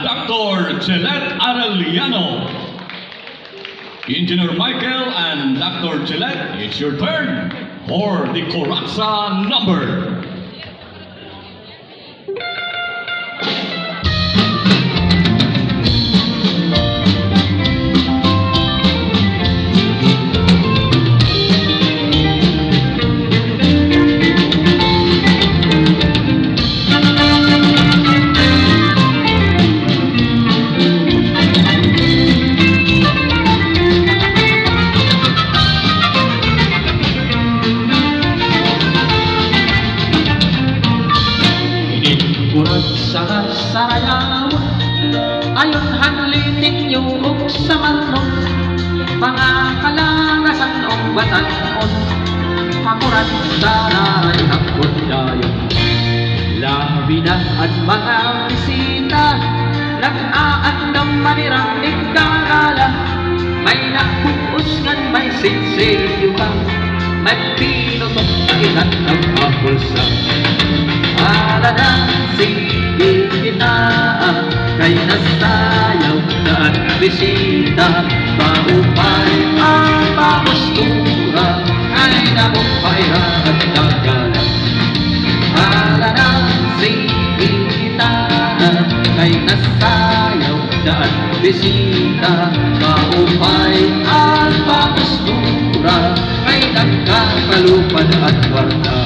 Dr. Gillette Arellano. Engineer Michael and Dr. Gillette, it's your turn for the Coraza number. Sa sarayaw ayon hanlitin yung sa manong mga kalagasan o batanon pakuran sa naray hapon dayon labi na at mga bisita nag-aandam manirang ikagala may nakuusgan may sinsiyukan may pinutok na ilan ng apulsa ala na sige kita kay nasayaw na at bisita maupay ang pamustura kay namumpay at nagala ala na sige kita kay nasayaw na at bisita maupay ang pamustura kay nagkakalupad at warta.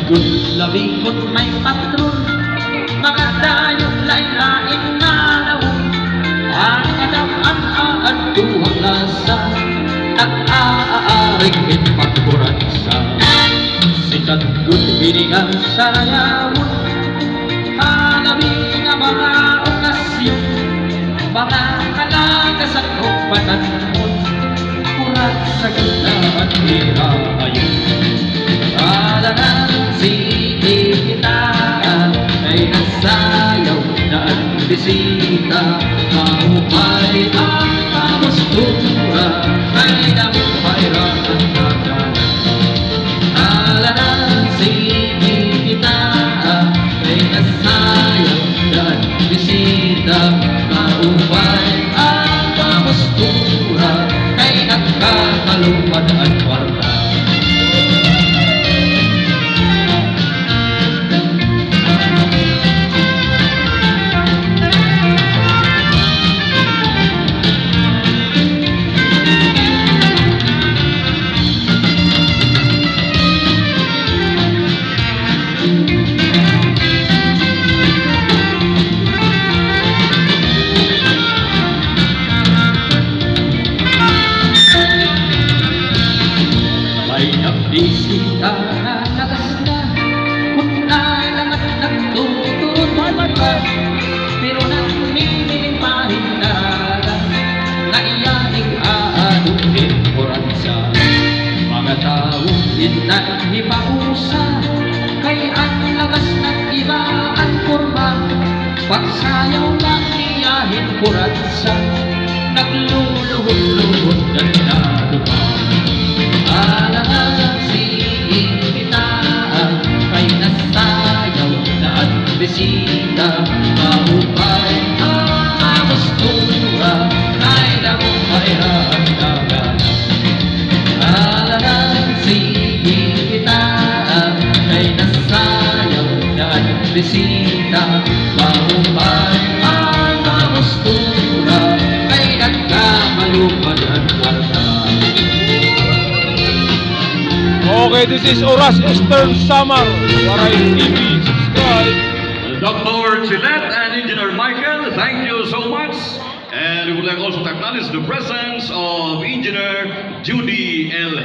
Good labikot may patron mga dayong lain-lain na lawong ang kadam-an at tuwang lasa nag-aaring ipagkuransa sikat good hinigang sarayawon hanami nga mga okasyon mga kalagasan o pananon kurat sa ganda at hirayon ala na sige kita kay nasayaw na at bisita maupay ang pamustura kay namumpay ang nagala ala na sige kita kay nasayaw na at bisita maupay ang pamustura kay nagkakalupad at warta. Bisita na lagas na kung lang at nagtutulot pa pero nagmimiling pahindaran na iyaning aaduhin oransa mga taong inanhipausa kay ang lagas ng iba ang kurma pagsayaw na iyahin oransa nagluluhod-luhod na nalupa ala na bisita maupay ang pamustura kay namumpay ang nagala ala na sige kita kay nasayaw na at bisita maupay ang pamustura kay nagkakalupad at warta. Okay, this is Oras Eastern Samar Waray TV. Subscribe. Dr. Gillette and Engineer Michael, thank you so much. And we would like also to acknowledge the presence of Engineer Judy L.